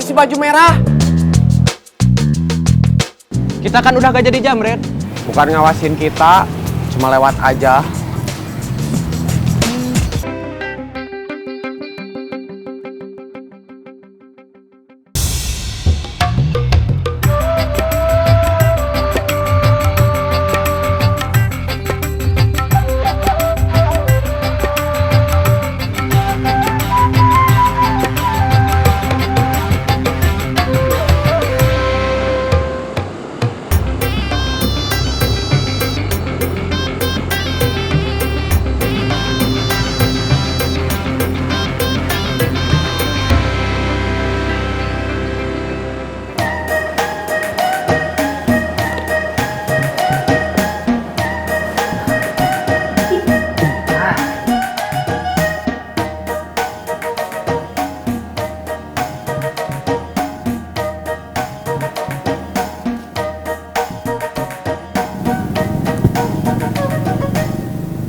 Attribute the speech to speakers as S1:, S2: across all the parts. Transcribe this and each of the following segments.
S1: si baju merah?
S2: Kita kan udah gak jadi jamret.
S1: Bukan ngawasin kita, cuma lewat aja.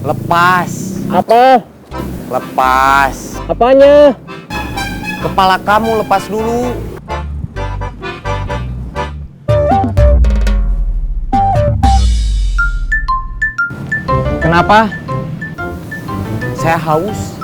S1: Lepas.
S2: Apa?
S1: Lepas.
S2: Apanya?
S1: Kepala kamu lepas dulu.
S2: Kenapa?
S1: Saya haus.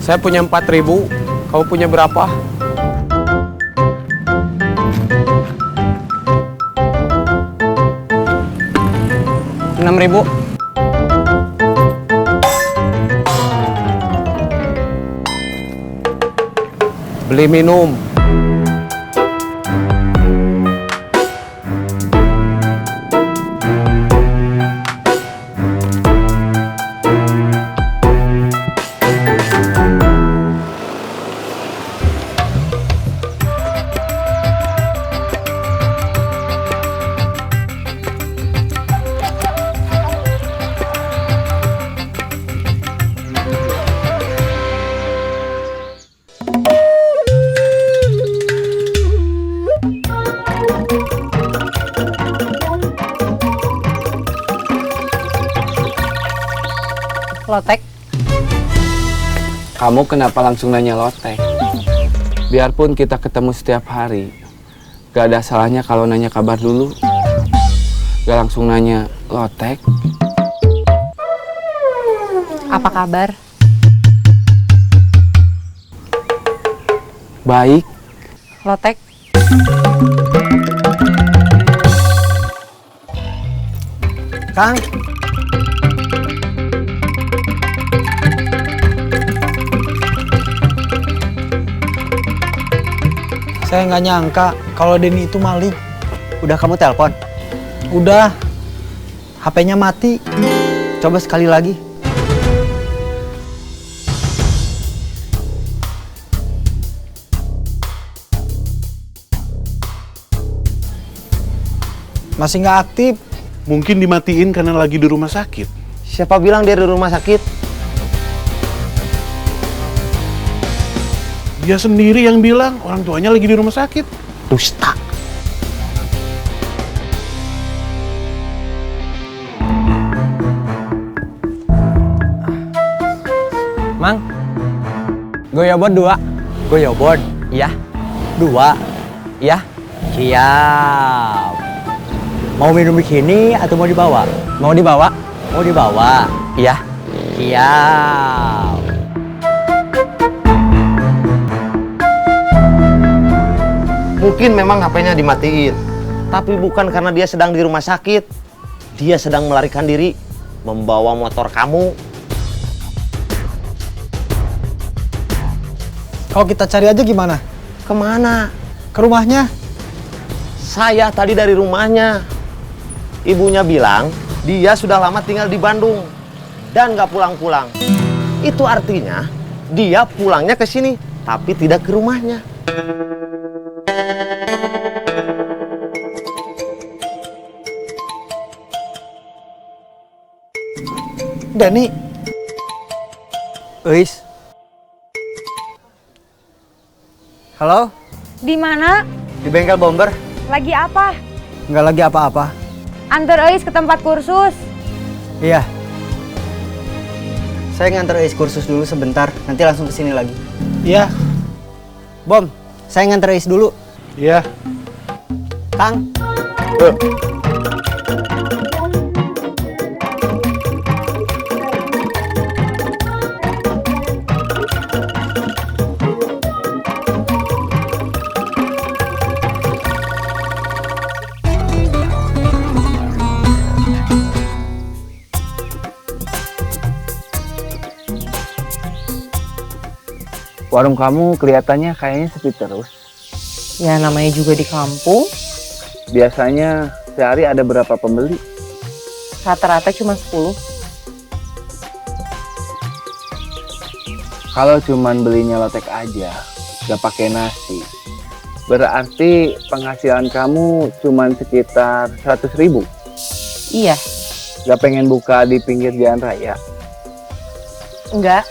S1: Saya punya 4.000. Kamu punya berapa?
S2: Rp6.000.
S1: Beli minum.
S3: Lotek.
S2: Kamu kenapa langsung nanya lotek? Biarpun kita ketemu setiap hari, gak ada salahnya kalau nanya kabar dulu. Gak langsung nanya lotek.
S3: Apa kabar?
S2: Baik.
S3: Lotek.
S1: Kang.
S4: Saya nggak nyangka kalau Denny itu maling.
S5: Udah kamu telepon?
S4: Udah, HP-nya mati.
S5: Coba sekali lagi.
S4: Masih nggak aktif.
S6: Mungkin dimatiin karena lagi di rumah sakit.
S5: Siapa bilang dia di rumah sakit?
S6: Dia sendiri yang bilang orang tuanya lagi di rumah sakit.
S5: Dusta.
S2: Mang, goyobot 2.
S5: Goyobot, iya. 2, iya. Siap. Mau minum di sini atau mau dibawa?
S2: Mau dibawa?
S5: Mau dibawa, iya. Siap. Mungkin memang HP-nya dimatiin, tapi bukan karena dia sedang di rumah sakit. Dia sedang melarikan diri, membawa motor kamu.
S4: Kalau kita cari aja gimana?
S5: Kemana?
S4: Ke rumahnya?
S5: Saya tadi dari rumahnya. Ibunya bilang dia sudah lama tinggal di Bandung dan nggak pulang-pulang. Itu artinya dia pulangnya ke sini, tapi tidak ke rumahnya.
S4: Denny.
S5: Eis. Halo?
S3: Di mana?
S5: Di bengkel bomber?
S3: Lagi apa?
S4: Nggak lagi apa-apa.
S3: Antar Eis ke tempat kursus.
S4: Iya.
S7: Saya nganter Ais kursus dulu sebentar, nanti langsung kesini lagi.
S4: Iya,
S7: Bom, saya nganter Ais dulu.
S6: Iya.
S7: Kang.
S2: Warung kamu kelihatannya kayaknya sepi terus.
S3: Ya namanya juga di kampung.
S2: Biasanya sehari ada berapa pembeli?
S3: Rata-rata cuma 10.
S2: Kalau cuman belinya lotek aja, gak pakai nasi, berarti penghasilan kamu cuman sekitar 100.000.
S3: Iya.
S2: Gak pengen buka di pinggir jalan raya?
S3: Enggak.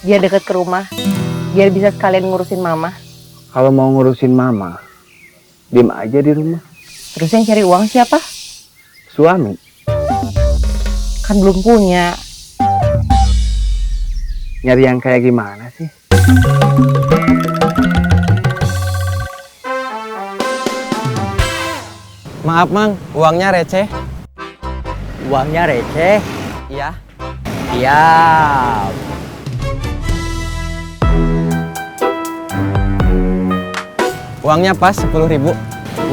S3: Biar deket ke rumah. Biar bisa sekalian ngurusin mama.
S2: Kalau mau ngurusin mama, diem aja di rumah.
S3: Terus yang cari uang siapa?
S2: Suami.
S3: Kan belum punya.
S2: Nyari yang kayak gimana sih?
S7: Maaf, Mang, uangnya receh. Uangnya receh? Iya. Siap. Uangnya pas 10.000.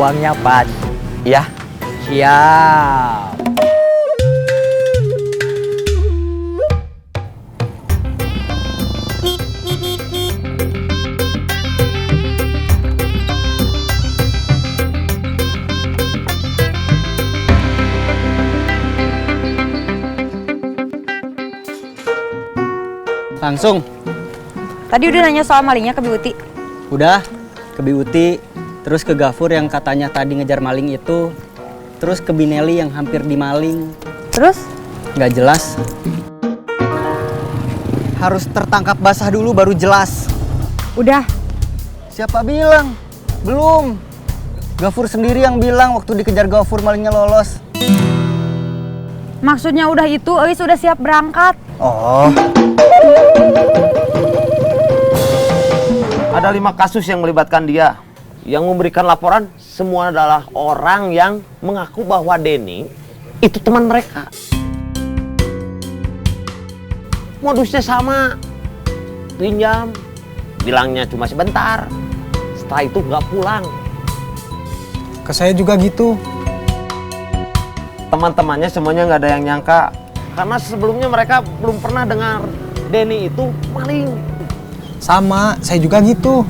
S7: Uangnya pas. Iya. Siap. Langsung.
S3: Tadi udah nanya soal malingnya ke Biuti.
S7: Udah, ke Biuti, terus ke Gafur yang katanya tadi ngejar maling itu, terus ke Bineli yang hampir dimaling.
S3: Terus?
S7: Nggak jelas. Harus tertangkap basah dulu baru jelas.
S3: Udah.
S7: Siapa bilang? Belum. Gafur sendiri yang bilang waktu dikejar Gafur malingnya lolos.
S3: Maksudnya udah itu, Eis udah siap berangkat.
S7: Oh.
S5: Ada 5 kasus yang melibatkan dia. Yang memberikan laporan semua adalah orang yang mengaku bahwa Denny itu teman mereka. Modusnya sama. Pinjam, bilangnya cuma sebentar. Setelah itu nggak pulang.
S4: ke saya juga gitu.
S5: Teman-temannya semuanya nggak ada yang nyangka. Karena sebelumnya mereka belum pernah dengar Denny itu maling.
S4: Sama, saya juga gitu.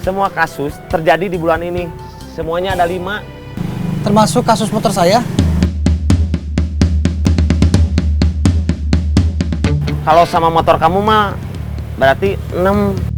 S5: Semua kasus terjadi di bulan ini. Semuanya ada 5.
S4: Termasuk kasus motor saya.
S5: Kalau sama motor kamu mah berarti 6.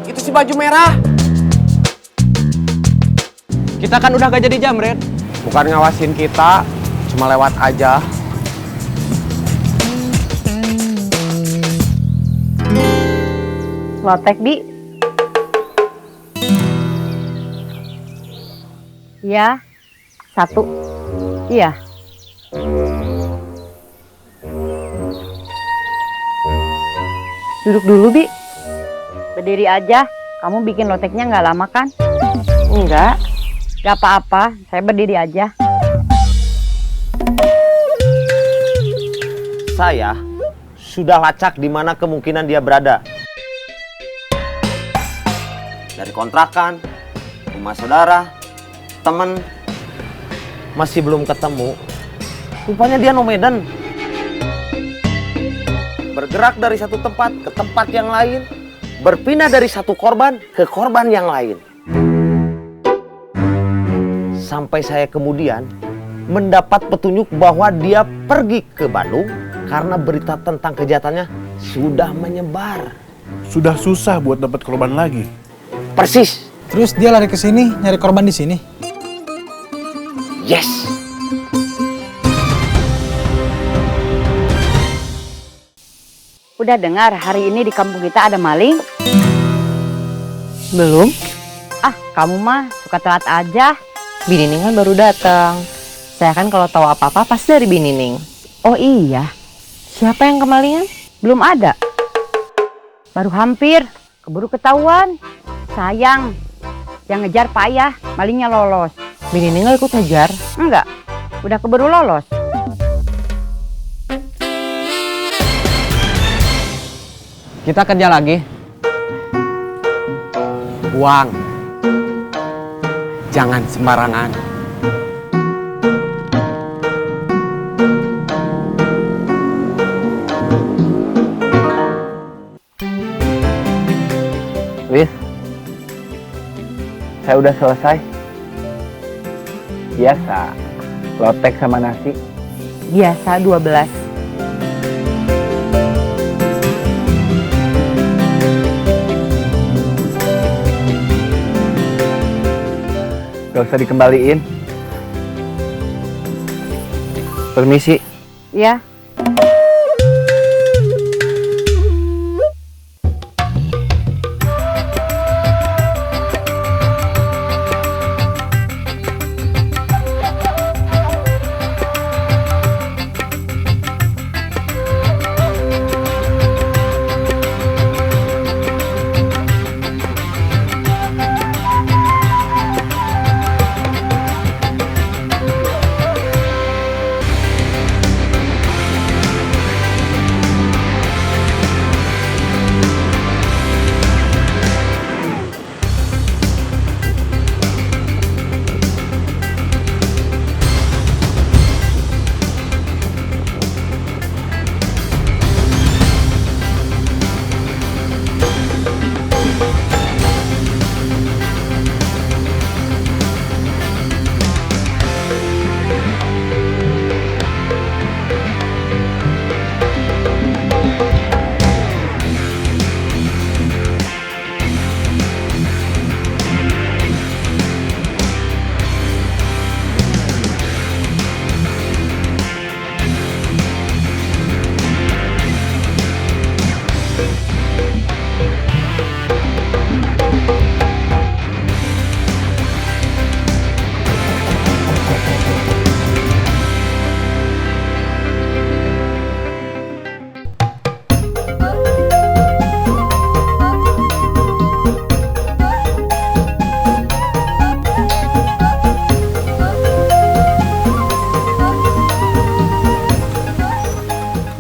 S1: Itu si baju merah.
S7: Kita kan udah gak jadi jamret.
S1: Bukan ngawasin kita, cuma lewat aja.
S3: Lotek, Bi. Iya. 1. Iya. Duduk dulu, Bi. Berdiri aja. Kamu bikin loteknya nggak lama kan? Enggak. Gak apa-apa, saya berdiri aja.
S5: Saya sudah lacak di mana kemungkinan dia berada. Dari kontrakan, rumah saudara, teman, masih belum ketemu. Rupanya dia nomaden. Bergerak dari satu tempat ke tempat yang lain, berpindah dari satu korban ke korban yang lain. Sampai saya kemudian mendapat petunjuk bahwa dia pergi ke Bandung karena berita tentang kejahatannya sudah menyebar.
S6: Sudah susah buat dapat korban lagi.
S5: persis.
S4: Terus dia lari ke sini nyari korban di sini.
S5: Yes.
S3: Udah dengar hari ini di kampung kita ada maling?
S8: Belum?
S3: Ah, kamu mah suka telat aja.
S8: Binining kan baru datang. Saya kan kalau tahu apa-apa pasti dari Binining.
S3: Oh iya,
S8: Siapa yang kemalingan?
S3: belum ada. Baru hampir, keburu ketahuan. Sayang, yang ngejar payah, malingnya lolos.
S8: Binining nggak ikut ngejar.
S3: Enggak, udah keburu lolos.
S1: Kita kerja lagi. Uang. Jangan sembarangan.
S2: Wis, saya udah selesai. Biasa, lotek sama nasi.
S8: Biasa 12.
S2: Gak usah dikembaliin. Permisi.
S3: Ya,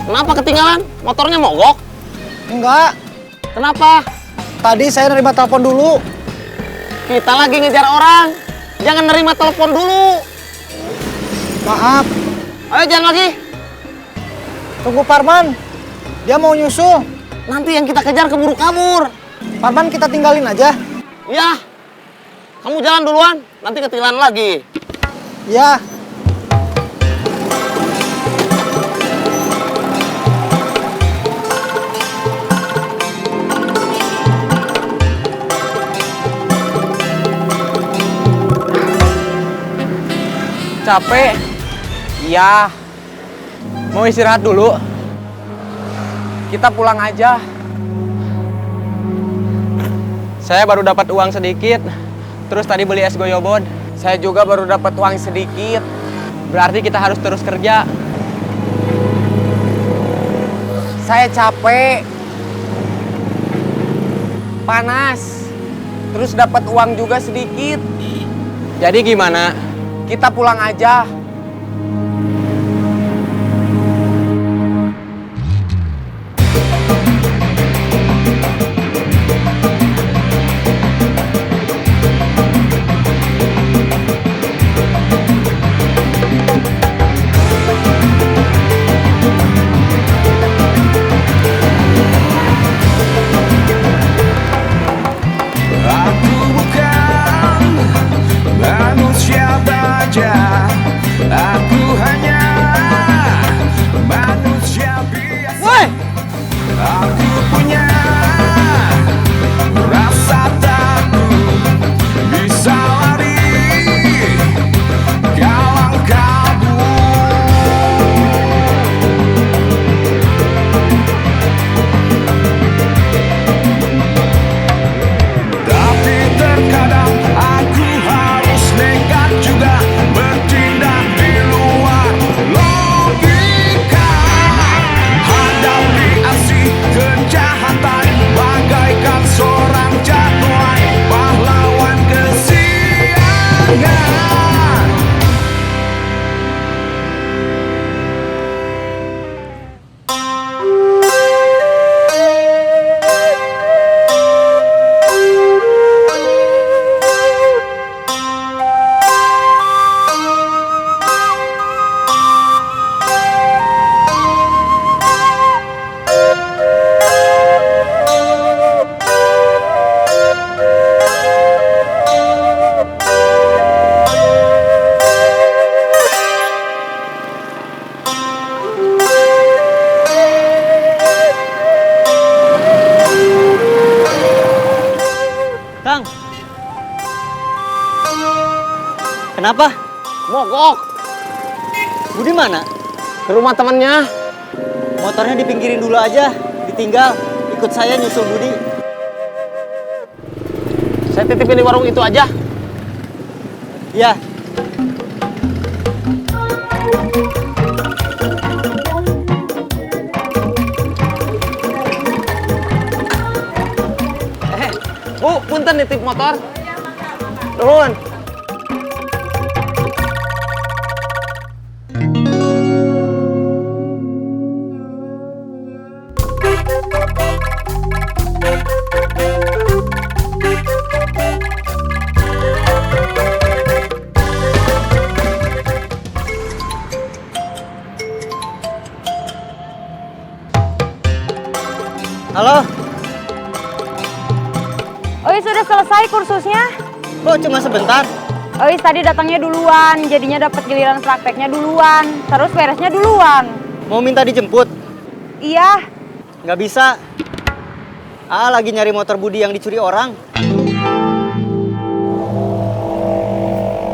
S5: Kenapa ketinggalan? Motornya mogok?
S4: Enggak,
S5: Kenapa?
S4: tadi saya nerima telepon dulu.
S5: Kita lagi ngejar orang. Jangan nerima telepon dulu.
S4: Maaf,
S5: Ayo jalan lagi.
S4: tunggu Parman. Dia mau nyusul.
S5: Nanti yang kita kejar keburu kabur.
S4: Parman kita tinggalin aja.
S5: Ya. Kamu jalan duluan. Nanti ketinggalan lagi.
S4: Ya.
S1: Capek? Iya. Mau istirahat dulu? Kita pulang aja. Saya baru dapat uang sedikit. Terus tadi beli es goyobot. Saya juga baru dapat uang sedikit. Berarti kita harus terus kerja. Saya capek. Panas. Terus dapat uang juga sedikit. Jadi gimana? Kita pulang aja.
S9: Aku bukan manusia baja
S7: Kenapa?
S5: Mogok
S7: Budi mana?
S5: ke rumah temannya.
S7: Motornya dipinggirin dulu aja, ditinggal. Ikut saya nyusul Budi.
S5: Saya titipin di warung itu aja.
S7: Iya.
S5: Bu, punten nitip motor. Turun.
S7: Halo,
S3: Ois sudah selesai kursusnya?
S7: kok cuma sebentar?
S3: Ois tadi datangnya duluan, jadinya dapat giliran prakteknya duluan, terus beresnya duluan.
S7: Mau minta dijemput?
S3: Iya,
S7: Nggak bisa. Lagi nyari motor Budi yang dicuri orang.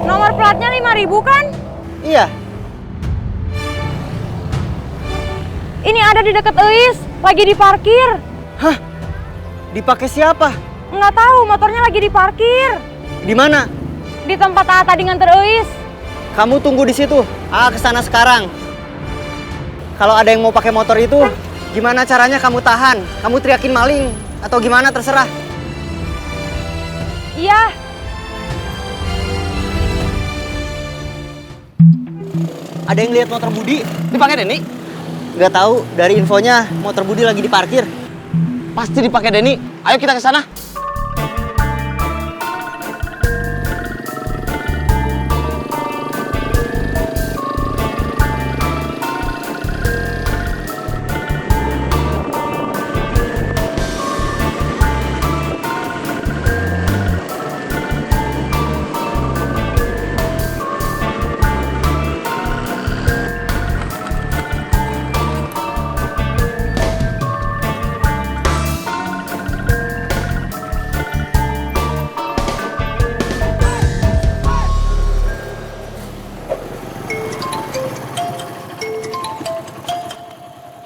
S3: nomor platnya 5.000 kan?
S7: Iya,
S3: Ini ada di dekat Ois, lagi diparkir.
S7: dipakai siapa?
S3: Nggak tahu, motornya lagi diparkir.
S7: Di mana?
S3: Di tempat A tadi nganter Ois.
S7: Kamu tunggu di situ. Kesana sekarang. Kalau ada yang mau pakai motor itu, gimana caranya kamu tahan? Kamu teriakin maling atau gimana terserah.
S3: Iya,
S7: Ada yang lihat motor Budi?
S5: Dipakai Denny?
S7: Nggak tahu. Dari infonya motor Budi lagi diparkir.
S5: Pasti dipakai Denny. Ayo kita ke sana.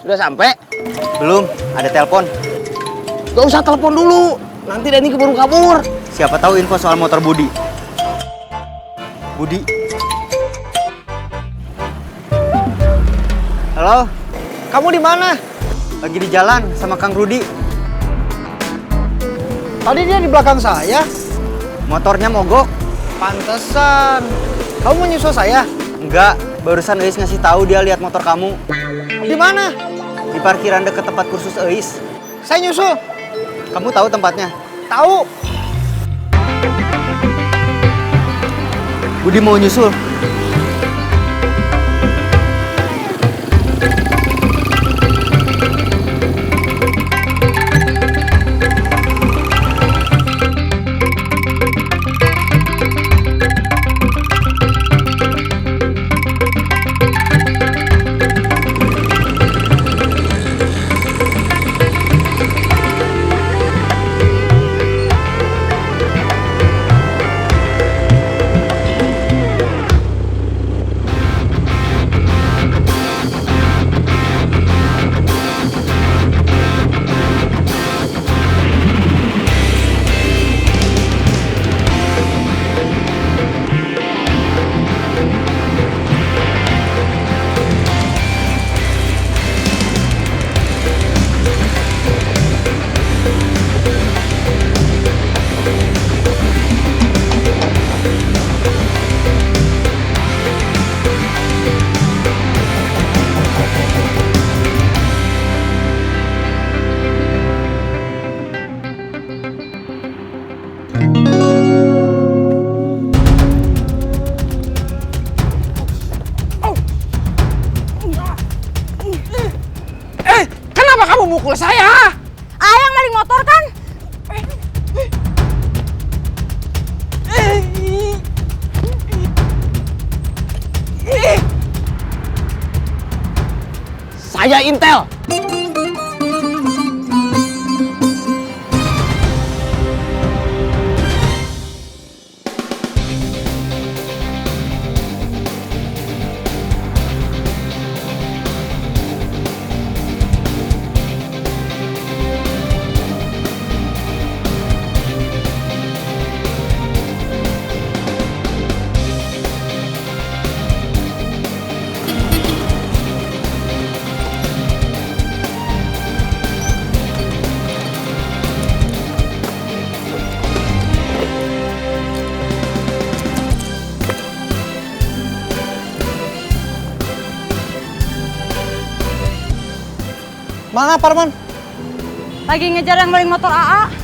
S5: Sudah sampai?
S7: Belum, ada telepon.
S5: Gak usah telepon dulu. Nanti Denny keburu kabur.
S7: Siapa tahu info soal motor Budi. Budi. Halo, kamu di mana? Lagi di jalan sama Kang Rudi.
S4: Tadi dia di belakang saya.
S7: Motornya mogok.
S4: Pantesan. Kamu mau nyusul saya?
S7: Enggak, barusan Eis ngasih tahu dia lihat motor kamu
S4: Di mana?
S7: di parkiran dekat tempat kursus Eis.
S4: Saya nyusul.
S7: Kamu tahu tempatnya?
S4: Tahu.
S7: Budi mau nyusul.
S5: Kenapa kamu mukul saya?
S3: yang maling motor kan?
S5: Saya Intel.
S4: Mana Parman?
S3: Lagi ngejar yang maling motor AA.